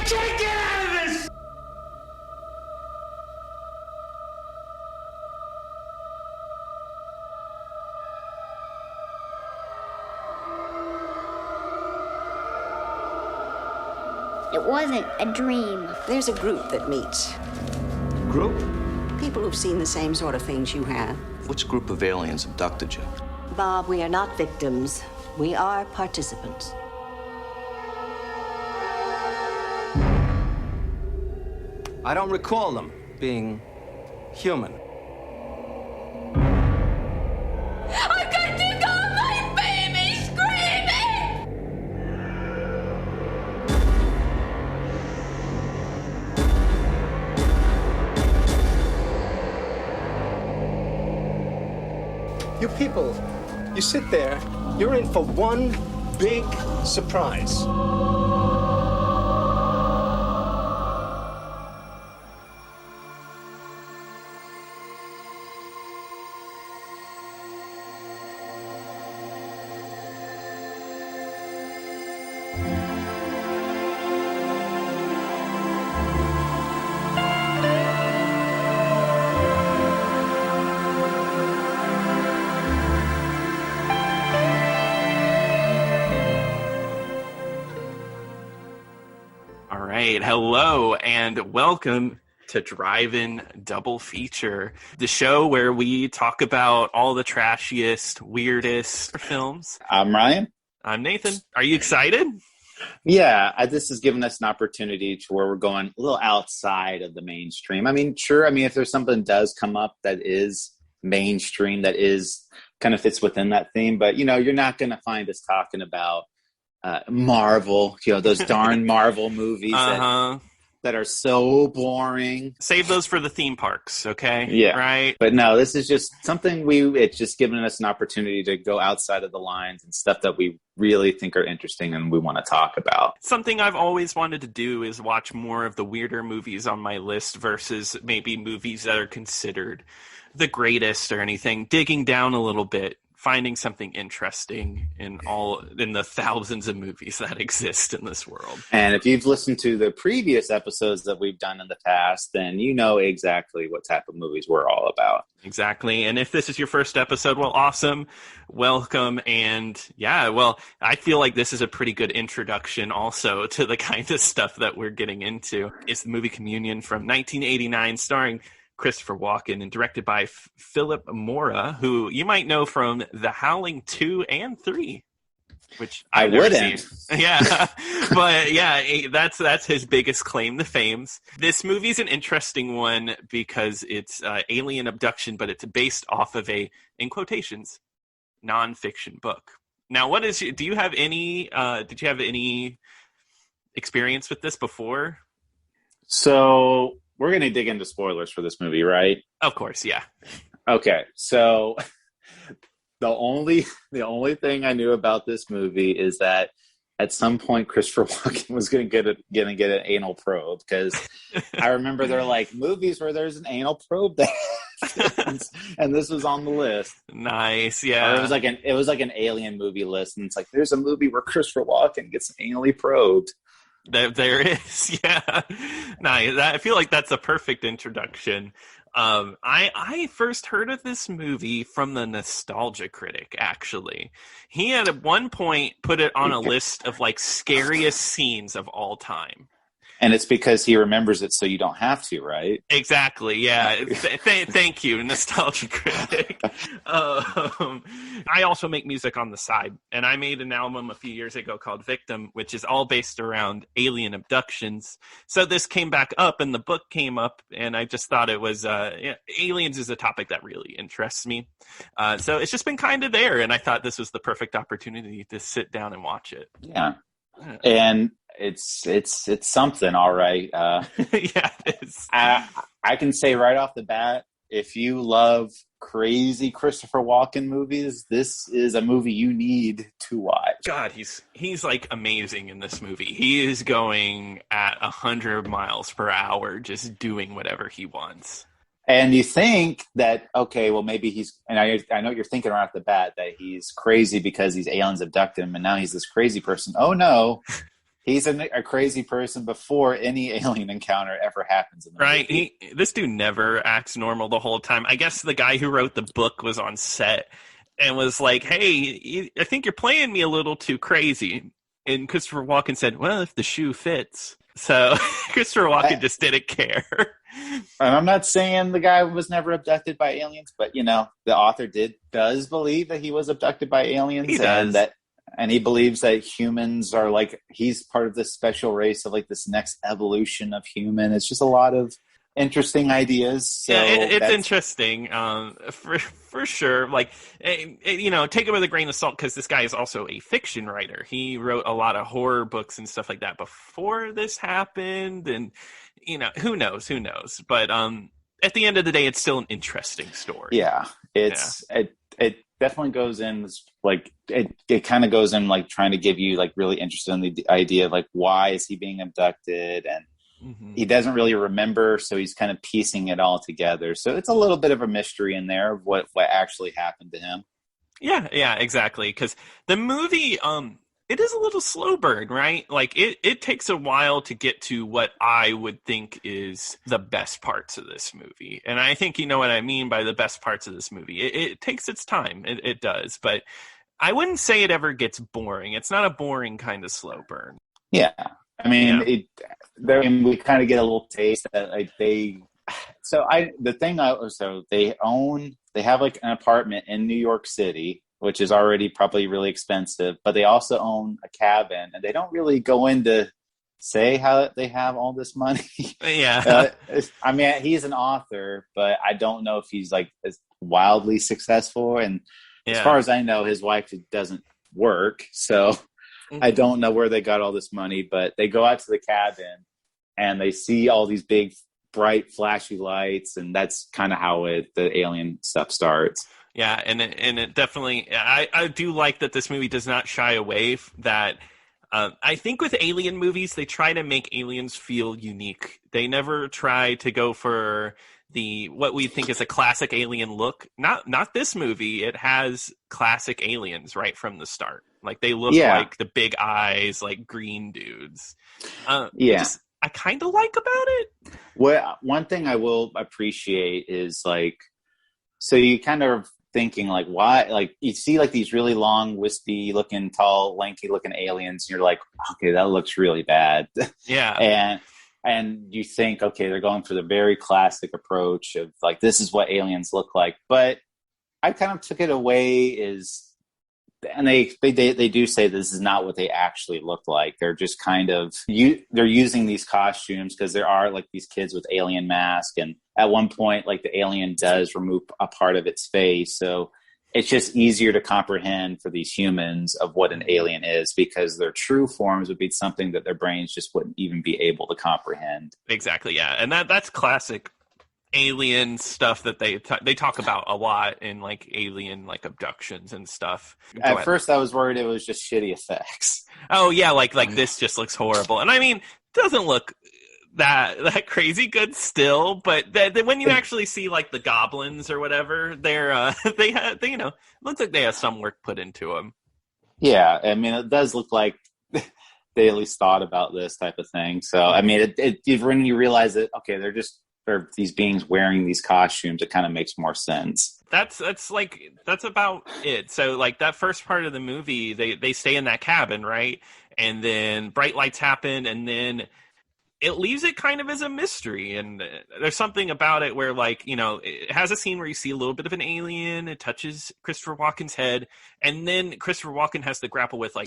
can't get out of this! It wasn't a dream. There's a group that meets. Group? People who've seen the same sort of things you have. Which group of aliens abducted you? Bob, we are not victims. We are participants. I don't recall them being human. I've got to go! My baby's screaming! You people, you sit there, you're in for one big surprise. Hello and welcome to Drive-In Double Feature, the show where we talk about all the trashiest, weirdest films. I'm Ryan. I'm Nathan. Are you excited? Yeah, this has given us an opportunity to where we're going a little outside of the mainstream. I mean, sure. I mean, if there's something that does come up that is mainstream, that is kind of fits within that theme, but you're not going to find us talking about Marvel, those darn Marvel movies that are so boring. Save those for the theme parks, okay? Yeah. Right? But no, this is just something it's just given us an opportunity to go outside of the lines and stuff that we really think are interesting and we want to talk about. Something I've always wanted to do is watch more of the weirder movies on my list versus maybe movies that are considered the greatest or anything. Digging down a little bit. Finding something interesting in the thousands of movies that exist in this world. And if you've listened to the previous episodes that we've done in the past, then you know exactly what type of movies we're all about. Exactly. And if this is your first episode, well, awesome. Welcome. And yeah, well, I feel like this is a pretty good introduction also to the kind of stuff that we're getting into. It's the movie Communion from 1989 starring Christopher Walken and directed by Phillippe Mora, who you might know from The Howling 2 and 3, which I wouldn't. Seen. Yeah, but yeah, that's his biggest claim to fame. This movie's an interesting one because it's alien abduction, but it's based off of a, in quotations, nonfiction book. Now, did you have any experience with this before? So we're going to dig into spoilers for this movie, right? Of course, yeah. Okay, so the only thing I knew about this movie is that at some point Christopher Walken was going to get an anal probe, because I remember there are like movies where there's an anal probe that and this was on the list. Nice, yeah. Or it was like an alien movie list, and it's like there's a movie where Christopher Walken gets anally probed. There is, yeah. Nice. I feel like that's a perfect introduction. I first heard of this movie from the Nostalgia Critic, actually. He had at one point put it on a list of like scariest scenes of all time. And it's because he remembers it so you don't have to, right? Exactly, yeah. Thank you, Nostalgia Critic. I also make music on the side, and I made an album a few years ago called Victim, which is all based around alien abductions. So this came back up, and the book came up, and I just thought it was, aliens is a topic that really interests me. So it's just been kind of there, and I thought this was the perfect opportunity to sit down and watch it. Yeah. And it's something, all right. Yeah, it is. I can say right off the bat, if you love crazy Christopher Walken movies, this is a movie you need to watch. God, he's like amazing in this movie. He is going at 100 miles per hour, just doing whatever he wants. And you think that, okay, well, maybe and I know you're thinking right off the bat that he's crazy because these aliens abducted him, and now he's this crazy person. Oh, no. He's a crazy person before any alien encounter ever happens in the movie. This dude never acts normal the whole time. I guess the guy who wrote the book was on set and was like, hey, I think you're playing me a little too crazy. And Christopher Walken said, well, if the shoe fits. So Christopher Walken just didn't care. And I'm not saying the guy was never abducted by aliens, but, the author does believe that he was abducted by aliens. He does. And he believes that humans are he's part of this special race of this next evolution of human. It's just a lot of interesting ideas. So yeah, it's interesting for sure. Take it with a grain of salt because this guy is also a fiction writer. He wrote a lot of horror books and stuff like that before this happened. And, who knows? But at the end of the day, it's still an interesting story. Yeah, it definitely goes in it kind of goes in trying to give you really interested in the idea of why is he being abducted, and he doesn't really remember, so he's kind of piecing it all together. So it's a little bit of a mystery in there of what actually happened to him. Yeah, exactly. Because the movie, it is a little slow burn, right? It takes a while to get to what I would think is the best parts of this movie. And I think you know what I mean by the best parts of this movie. It takes its time. It does. But I wouldn't say it ever gets boring. It's not a boring kind of slow burn. Yeah. I mean, we kind of get a little taste that they have an apartment in New York City, which is already probably really expensive, but they also own a cabin, and they don't really go into say how they have all this money. Yeah. He's an author, but I don't know if he's as wildly successful. And as far as I know, his wife doesn't work. So I don't know where they got all this money, but they go out to the cabin and they see all these big, bright, flashy lights. And that's kind of how the alien stuff starts. Yeah, and it definitely, I do like that this movie does not shy away that. I think with alien movies, they try to make aliens feel unique. They never try to go for what we think is a classic alien look. Not this movie. It has classic aliens right from the start. They look like the big eyes, green dudes. I kind of like about it. Well, one thing I will appreciate is so you kind of thinking why you see these really long, wispy looking, tall, lanky looking aliens, and you're like, okay, that looks really bad. Yeah. and you think, okay, they're going for the very classic approach of this is what aliens look like. But I kind of took it away and they do say this is not what they actually look like. They're just kind of they're using these costumes because there are these kids with alien masks, and at one point the alien does remove a part of its face, so it's just easier to comprehend for these humans of what an alien is, because their true forms would be something that their brains just wouldn't even be able to comprehend. Exactly, yeah, and that's classic alien stuff that they talk about a lot in alien abductions and stuff. At first I was worried it was just shitty effects. Oh yeah, this just looks horrible, and it doesn't look that crazy good still, but when you actually see the goblins or whatever, they looks like they have some work put into them. Yeah, it does look like they at least thought about this type of thing. So when you realize that they're these beings wearing these costumes, it kind of makes more sense. That's about it. So that first part of the movie, they stay in that cabin, right? And then bright lights happen, and then it leaves it kind of as a mystery. And there's something about it where it has a scene where you see a little bit of an alien, it touches Christopher Walken's head, and then Christopher Walken has to grapple with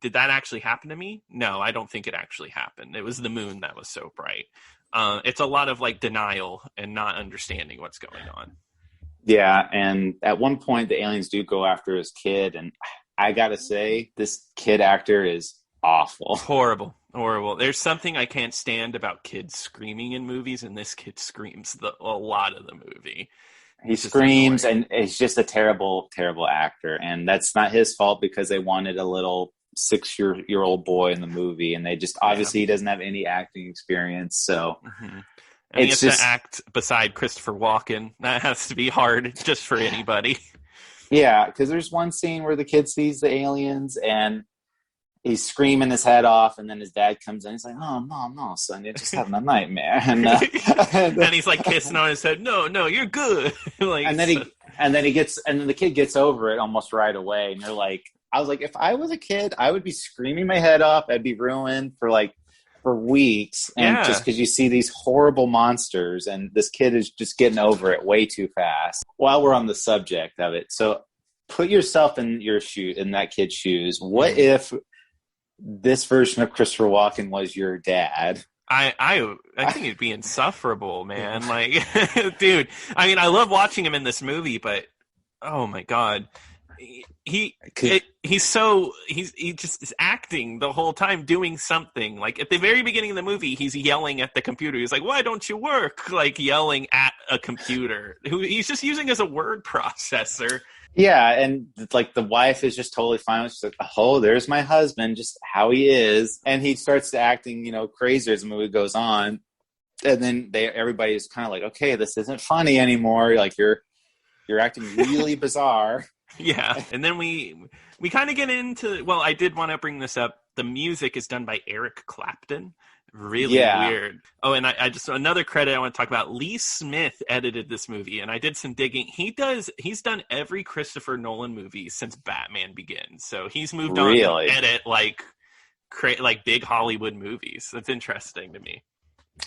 did that actually happen to me? No, I don't think it actually happened. It was the moon that was so bright. It's a lot of denial and not understanding what's going on. Yeah, and at one point the aliens do go after his kid, and I gotta say, this kid actor is awful. Horrible. There's something I can't stand about kids screaming in movies, and this kid screams a lot of the movie. He screams, and he's just a terrible, terrible actor, and that's not his fault because they wanted a little 6-year-old boy in the movie, and they just obviously he doesn't have any acting experience, so and he has to act beside Christopher Walken. That has to be hard just for anybody. Yeah, because there's one scene where the kid sees the aliens, and he's screaming his head off, and then his dad comes in. He's like, "Oh no, son, you're just having a nightmare." And he's like kissing on his head. No, you're good. Like, and then the kid gets over it almost right away. And you're like, I was like, if I was a kid, I would be screaming my head off. I'd be ruined for weeks, and just because you see these horrible monsters, and this kid is just getting over it way too fast. While we're on the subject of it, so put yourself in that kid's shoes. What if this version of Christopher Walken was your dad? I think it'd be insufferable, man. Like, dude, I mean, I love watching him in this movie, but oh my God. He just is acting the whole time, doing something. Like at the very beginning of the movie, he's yelling at the computer. He's like, "Why don't you work?" Like yelling at a computer who he's just using as a word processor. Yeah, and like the wife is just totally fine with it. She's like, "Oh, there's my husband, just how he is," and he starts acting, crazy as the movie goes on. And then everybody's kind of like, "Okay, this isn't funny anymore. Like you're acting really bizarre." Yeah, and then we kind of get into, well, I did want to bring this up. The music is done by Eric Clapton. Really weird. Oh, and I just, another credit I want to talk about, Lee Smith edited this movie, and I did some digging. He's done every Christopher Nolan movie since Batman Begins. So he's moved on to edit like big Hollywood movies. That's interesting to me.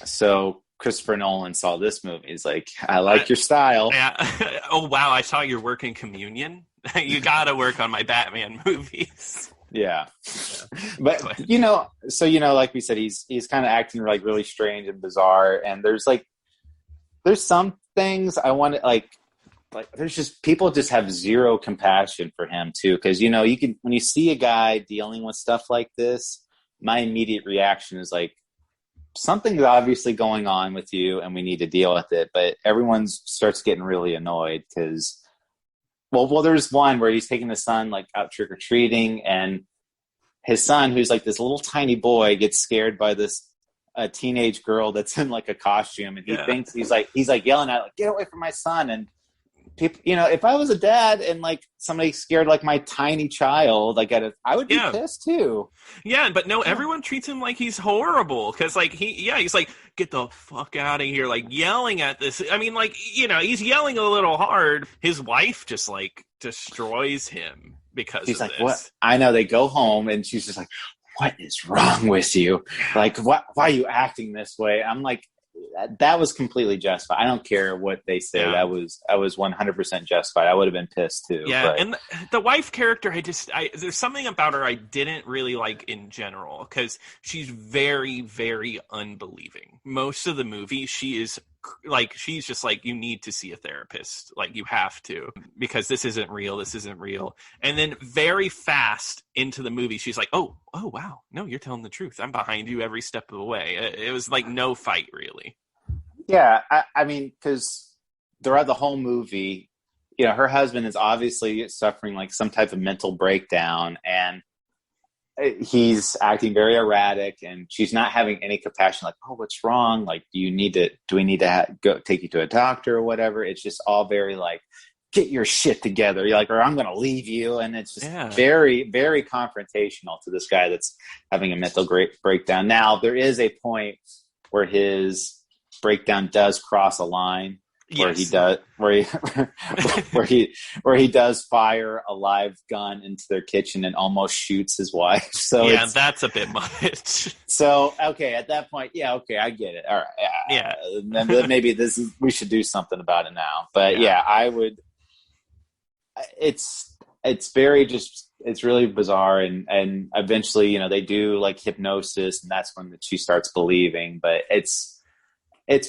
So Christopher Nolan saw this movie. He's like, "I like your style." Yeah. Oh, wow. I saw your work in Communion. You got to work on my Batman movies. Yeah. But, like we said, he's kind of acting like really strange and bizarre. And there's some things I want to like there's just, people just have zero compassion for him too. Cause you can, when you see a guy dealing with stuff like this, my immediate reaction is like, something's obviously going on with you and we need to deal with it. But everyone starts getting really annoyed because, well, there's one where he's taking his son out trick-or-treating, and his son, who's like this little tiny boy, gets scared by this teenage girl that's in a costume, and he thinks he's yelling at "Get away from my son!" And people, if I was a dad and somebody scared my tiny child, I would be pissed too. Yeah, but no, everyone treats him like he's horrible because he's like, "Get the fuck out of here!" Yelling at this. I mean, he's yelling a little hard. His wife just destroys him because she's of like, this. "What?" I know. They go home and she's just like, "What is wrong with you? Why are you acting this way?" I'm like, that was completely justified. I don't care what they say. I was 100% justified. I would have been pissed too. Yeah, but. and the wife character, there's something about her I didn't really like in general because she's very, very unbelieving. Most of the movie, she's just like, you need to see a therapist. You have to, because this isn't real. And then very fast into the movie, she's like, oh, wow. No, you're telling the truth. I'm behind you every step of the way. It was no fight really. Yeah. I mean, because throughout the whole movie, her husband is obviously suffering some type of mental breakdown, and he's acting very erratic, and she's not having any compassion. "Oh, what's wrong? Do we need to go take you to a doctor or whatever?" It's just all very "Get your shit together." You're or "I'm going to leave you." And it's just very, very confrontational to this guy that's having a mental breakdown. Now, there is a point where his breakdown does cross a line. Where he does fire a live gun into their kitchen and almost shoots his wife. So that's a bit much. So okay, at that point, I get it. All right, then maybe we should do something about it now. But I would. It's very it's really bizarre, and eventually they do hypnosis, and that's when she starts believing. But it's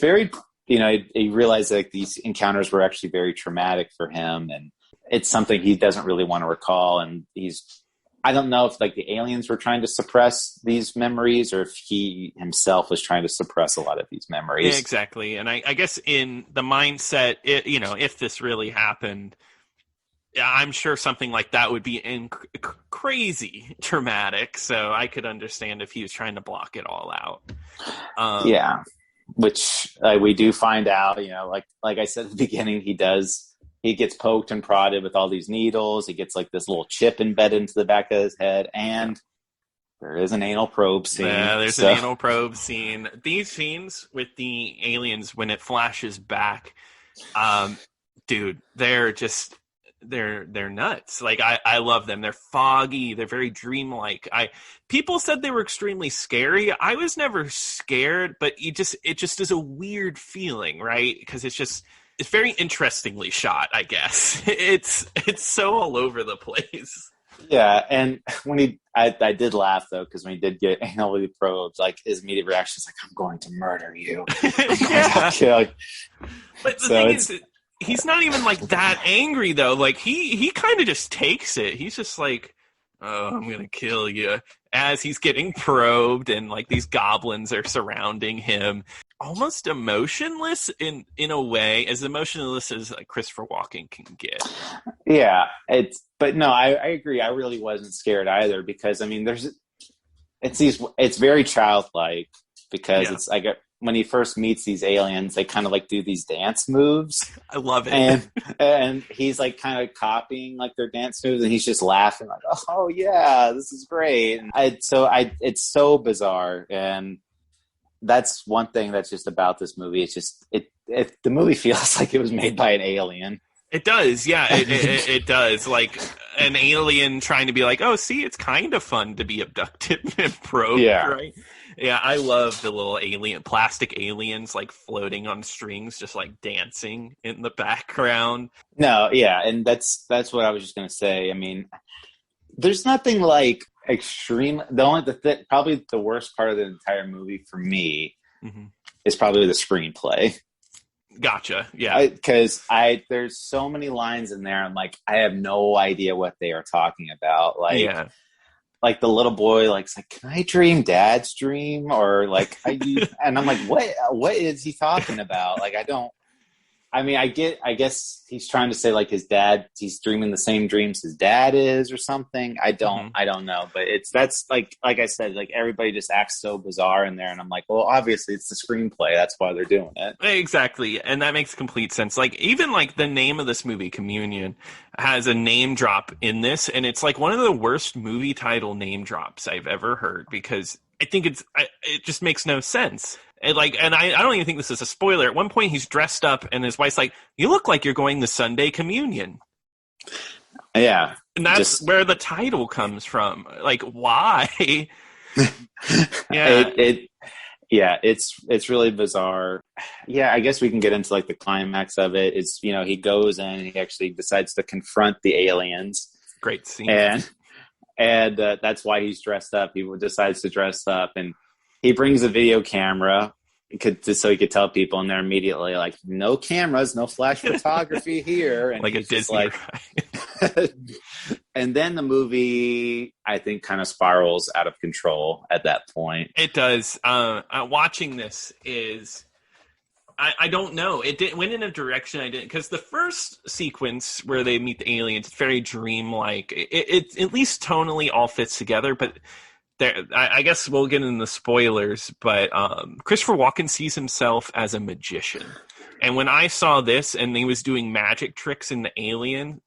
very. You realize these encounters were actually very traumatic for him, and it's something he doesn't really want to recall. And I don't know if the aliens were trying to suppress these memories, or if he himself was trying to suppress a lot of these memories. Yeah, exactly. And I guess in the mindset, if this really happened, I'm sure something like that would be crazy traumatic. So I could understand if he was trying to block it all out. Which we do find out, like I said at the beginning, he gets poked and prodded with all these needles. He gets this little chip embedded into the back of his head. And There is an anal probe scene. Yeah, there's an anal probe scene. These scenes with the aliens, when it flashes back, dude, they're nuts. Like I love them. They're foggy. They're very dreamlike. People said they were extremely scary. I was never scared, but it just is a weird feeling, right? Because it's very interestingly shot, I guess. It's so all over the place. Yeah, and when I did laugh though, because when he did get anally probed, like his immediate reaction is like, "I'm going to murder you." Yeah. Kill you. But the thing is, he's not even like that angry though. Like he kind of just takes it. He's just like, "Oh, I'm gonna kill you," as he's getting probed, and like these goblins are surrounding him, almost emotionless in a way, as emotionless as like Christopher Walken can get. Yeah, but no, I agree. I really wasn't scared either, because I mean, it's very childlike, because it's like when he first meets these aliens, they kind of like do these dance moves. I love it. And he's like kind of copying like their dance moves, and he's just laughing like, "Oh yeah, this is great." And it's so bizarre, and that's one thing that's just about this movie. It's just the movie feels like it was made by an alien. It does, yeah. It does. Like an alien trying to be like, "Oh, see, it's kind of fun to be abducted and probed," right? Yeah, I love the little plastic aliens like floating on strings, just like dancing in the background. No, yeah, and that's what I was just gonna say. I mean, there's nothing like extreme. Probably the worst part of the entire movie for me is probably the screenplay. Gotcha. Yeah, because there's so many lines in there. I'm like, I have no idea what they are talking about. Like the little boy, like, "Can I dream Dad's dream?" Or like, and I'm like, what is he talking about? Like, I guess he's trying to say like he's dreaming the same dreams his dad is or something. I don't know, but that's like I said, like everybody just acts so bizarre in there. And I'm like, well, obviously it's the screenplay. That's why they're doing it. Exactly. And that makes complete sense. Like even like the name of this movie, Communion, has a name drop in this. And it's like one of the worst movie title name drops I've ever heard, because I think it just makes no sense. And I don't even think this is a spoiler. At one point, he's dressed up, and his wife's like, "You look like you're going to Sunday Communion." Yeah, and that's where the title comes from. Like, why? Yeah, it's really bizarre. Yeah, I guess we can get into like the climax of it. It's he goes in and he actually decides to confront the aliens. Great scene. And that's why he's dressed up. He decides to dress up, and he brings a video camera so he could tell people, and they're immediately like, "No cameras, no flash photography here." And like a Disney ride. And then the movie, I think, kind of spirals out of control at that point. It does. Watching this is, I don't know. It went in a direction I didn't, because the first sequence where they meet the aliens, it's very dreamlike. It at least tonally all fits together, but I guess we'll get into the spoilers, but Christopher Walken sees himself as a magician. And when I saw this and he was doing magic tricks in the alien,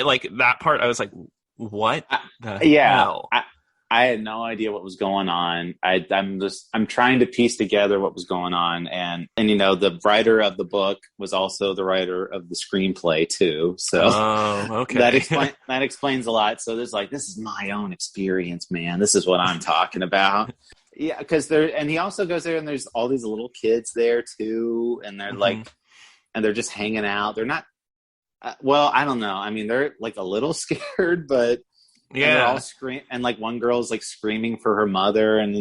like that part, I was like, what the hell? I had no idea what was going on. I'm trying to piece together what was going on. And the writer of the book was also the writer of the screenplay too. So okay. that explains a lot. So there's like, this is my own experience, man. This is what I'm talking about. Yeah. Cause he also goes there and there's all these little kids there too. And they're like, and they're just hanging out. They're not, well, I don't know. I mean, they're like a little scared, but yeah, and they're all and like one girl's like screaming for her mother, and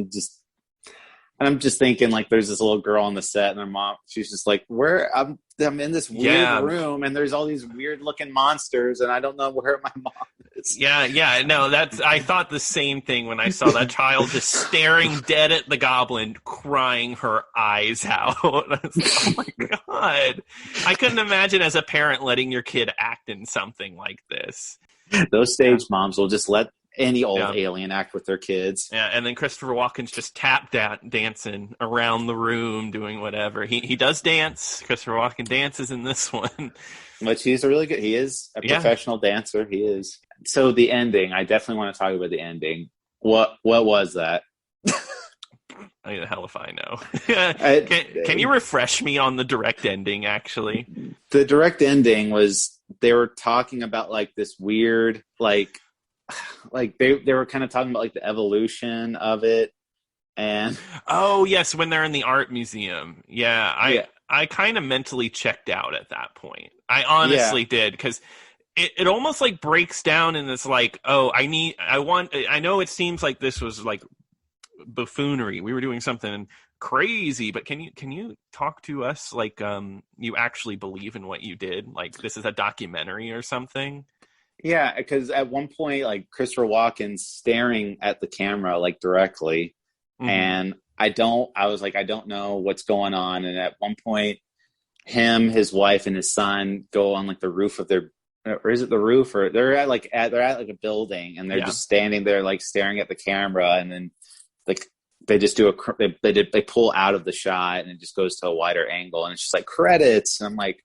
I'm just thinking like there's this little girl on the set, and her mom, she's just like, I'm in this weird room, and there's all these weird looking monsters, and I don't know where my mom is. Yeah, no, I thought the same thing when I saw that child just staring dead at the goblin, crying her eyes out. I was like, oh my God. I couldn't imagine as a parent letting your kid act in something like this. Those stage moms will just let any old alien act with their kids. Yeah, and then Christopher Walken's just dancing around the room, doing whatever. He does dance. Christopher Walken dances in this one. Which he's really good. He is a professional dancer. He is. So the ending, I definitely want to talk about the ending. What was that? I mean, the hell if I know. I- can you refresh me on the direct ending, actually? The direct ending was they were talking about like this weird like they were kind of talking about like the evolution of it. And Oh, yes, when they're in the art museum. Yeah, Yeah. I kind of mentally checked out at that point. I honestly did, because it almost like breaks down in this like, oh, I know it seems like this was like buffoonery. We were doing something crazy, but can you talk to us like you actually believe in what you did? Like this is a documentary or something? yeah, because at one point like Christopher Walken's staring at the camera like directly. Mhm. And I was like, I don't know what's going on. And at one point, his wife, and his son go on like the roof of their, or is it the roof, or they're at like a building, and they're just standing there like staring at the camera, and then like they just do they pull out of the shot, and it just goes to a wider angle, and it's just like credits, and I'm like,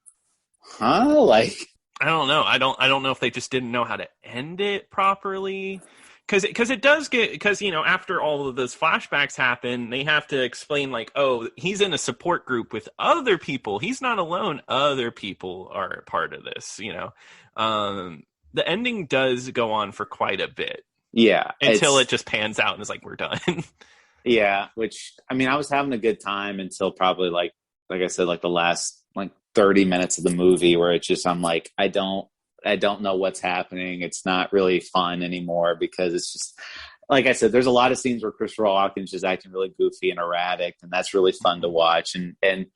huh, like I don't know. I don't know if they just didn't know how to end it properly. Because it does get, because, you know, after all of those flashbacks happen, they have to explain, like, oh, he's in a support group with other people. He's not alone. Other people are part of this, you know. The ending does go on for quite a bit. Yeah. Until it just pans out and is like, we're done. Yeah, which, I mean, I was having a good time until probably, like I said, like the last, like, 30 minutes of the movie where it's just, I'm like, I don't know what's happening. It's not really fun anymore because it's just, like I said, there's a lot of scenes where Christopher Walken's just acting really goofy and erratic, and that's really fun to watch. And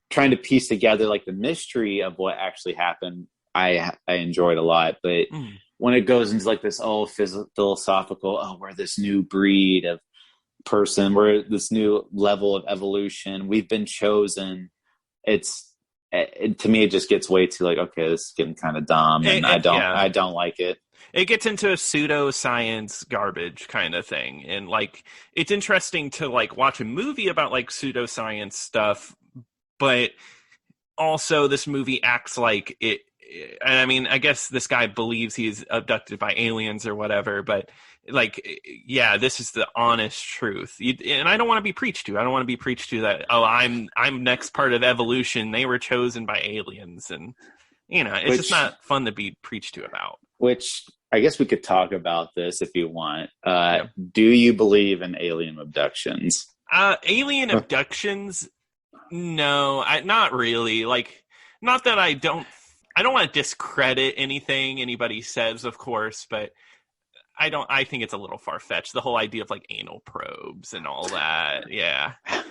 trying to piece together like the mystery of what actually happened, I enjoyed a lot. But when it goes into like this philosophical, we're this new breed of person, we're this new level of evolution, we've been chosen. To me, it just gets way too like, okay, this is getting kind of dumb, and I don't like it. It gets into a pseudoscience garbage kind of thing, and like it's interesting to like watch a movie about like pseudoscience stuff, but also this movie acts like it. And I mean, I guess this guy believes he's abducted by aliens or whatever, but like, yeah, this is the honest truth. And I don't want to be preached to. I don't want to be preached to that, oh, I'm next part of evolution. They were chosen by aliens. And, you know, it's just not fun to be preached to about. Which I guess we could talk about this if you want. Do you believe in alien abductions? Alien abductions? No, not really. Like, not that I don't want to discredit anything anybody says, of course, but I think it's a little far-fetched, the whole idea of like anal probes and all that. Yeah. But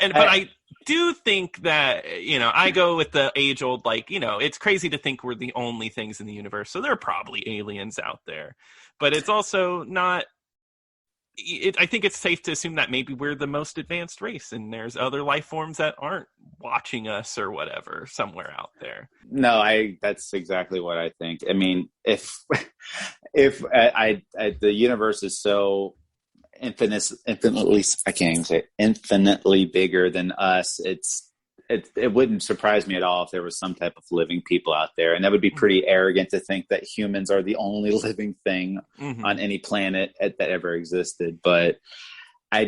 I do think that, you know, I go with the age-old, like, you know, it's crazy to think we're the only things in the universe, so there are probably aliens out there. But it's also not, I think it's safe to assume that maybe we're the most advanced race, and there's other life forms that aren't watching us or whatever somewhere out there. No, that's exactly what I think. I mean, if the universe is so infinitely, I can't even say it, infinitely bigger than us, it wouldn't surprise me at all if there was some type of living people out there, and that would be pretty arrogant to think that humans are the only living thing on any planet that ever existed. But I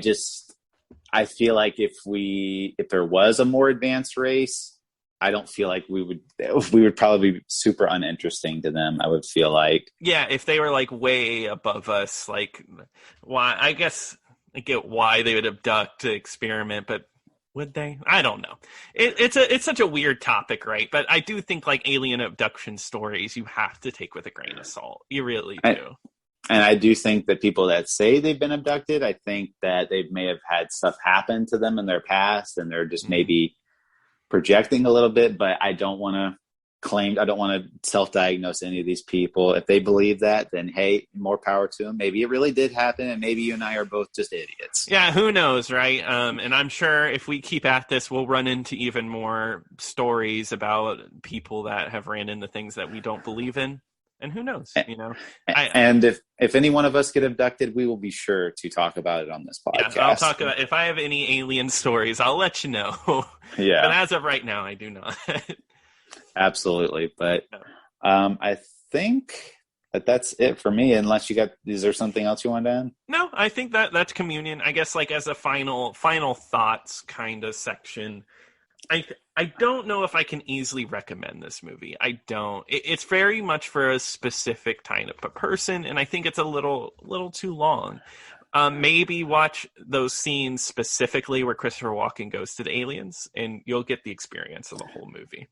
feel like if there was a more advanced race, I don't feel like we would probably be super uninteresting to them. I would feel like, yeah, if they were like way above us, like, why? I guess I get why they would abduct to experiment, but would they? I don't know. It's such a weird topic, right? But I do think like alien abduction stories, you have to take with a grain of salt. You really do. And I do think that people that say they've been abducted, I think that they may have had stuff happen to them in their past, and they're just maybe projecting a little bit. But I don't want to self-diagnose any of these people. If they believe that, then hey, more power to them. Maybe it really did happen, and maybe you and I are both just idiots. Yeah, who knows, right? And I'm sure if we keep at this, we'll run into even more stories about people that have ran into things that we don't believe in. And who knows, you know? And if any one of us get abducted, we will be sure to talk about it on this podcast. Yeah, I'll talk about, if I have any alien stories, I'll let you know. Yeah. But as of right now, I do not. Absolutely. But I think that's it for me. Unless is there something else you want to add? No, I think that's Communion. I guess like as a final thoughts kind of section, I don't know if I can easily recommend this movie. I don't. It's very much for a specific kind of a person, and I think it's a little too long. Maybe watch those scenes specifically where Christopher Walken goes to the aliens, and you'll get the experience of the whole movie.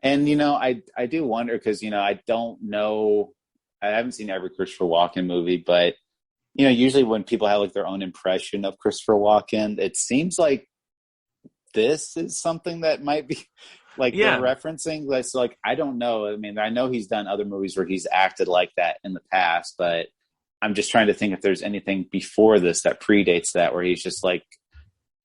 And I do wonder because I don't know. I haven't seen every Christopher Walken movie, but usually when people have like their own impression of Christopher Walken, it seems like this is something that might be like they're referencing. That's like, I don't know. I mean, I know he's done other movies where he's acted like that in the past, but I'm just trying to think if there's anything before this that predates that, where he's just like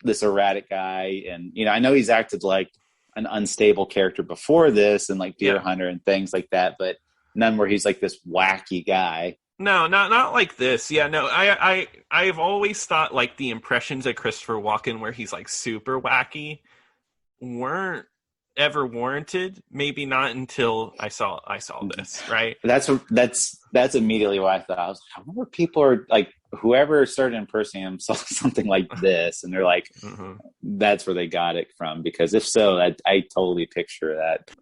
this erratic guy. And, I know he's acted like an unstable character before this and like Deer Hunter and things like that, but none where he's like this wacky guy. No, not like this. Yeah, no, I've always thought like the impressions of Christopher Walken where he's like super wacky weren't ever warranted. Maybe not until I saw this, right? That's immediately what I thought. I was like, I wonder if people are like, whoever started impersonating him saw something like this, and they're like, that's where they got it from. Because if so, I totally picture that.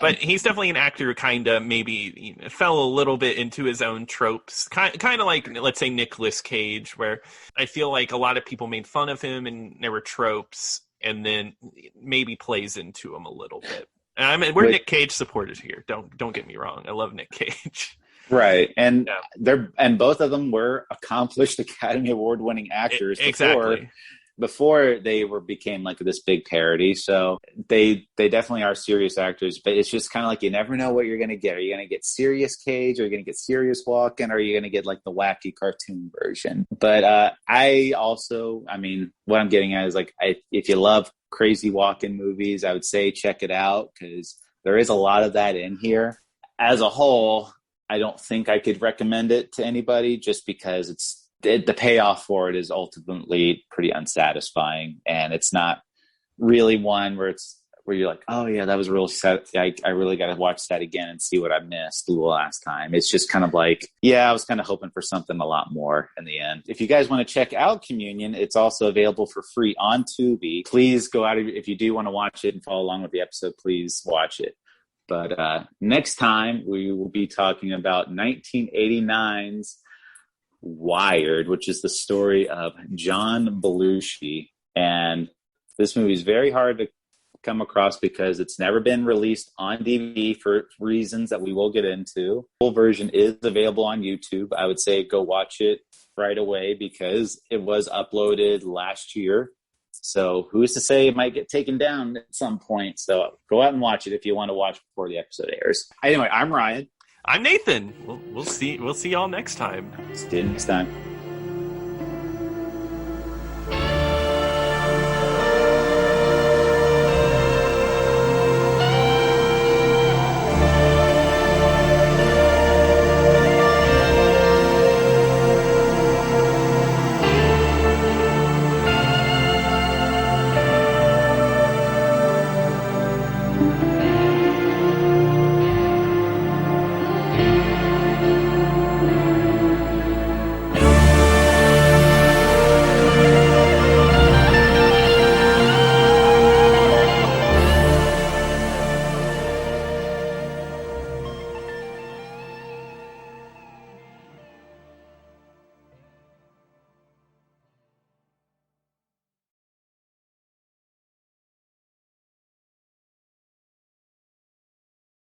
But he's definitely an actor who kind of maybe fell a little bit into his own tropes, kind of like, let's say, Nicolas Cage, where I feel like a lot of people made fun of him and there were tropes, and then maybe plays into him a little bit. And I mean, we're Nick Cage supporters here. Don't get me wrong. I love Nick Cage. Right. And and both of them were accomplished Academy Award winning actors before they became like this big parody. So they definitely are serious actors, but it's just kind of like, you never know what you're going to get. Are you going to get serious Cage? Or are you going to get serious Walken? Or are you going to get like the wacky cartoon version? But I mean, what I'm getting at is like, if you love crazy Walken movies, I would say check it out, because there is a lot of that in here. As a whole, I don't think I could recommend it to anybody, just because the payoff for it is ultimately pretty unsatisfying, and it's not really one where you're like, oh yeah, that was real sad. I really got to watch that again and see what I missed the last time. It's just kind of like, I was kind of hoping for something a lot more in the end. If you guys want to check out Communion, it's also available for free on Tubi. Please go out, if you do want to watch it and follow along with the episode, please watch it. But next time we will be talking about 1989's Wired, which is the story of John Belushi. And this movie is very hard to come across because it's never been released on DVD for reasons that we will get into. The full version is available on YouTube. I would say go watch it right away because it was uploaded last year. So who's to say it might get taken down at some point? So go out and watch it if you want to watch before the episode airs. Anyway, I'm Ryan. I'm Nathan. We'll see y'all next time. See you next time.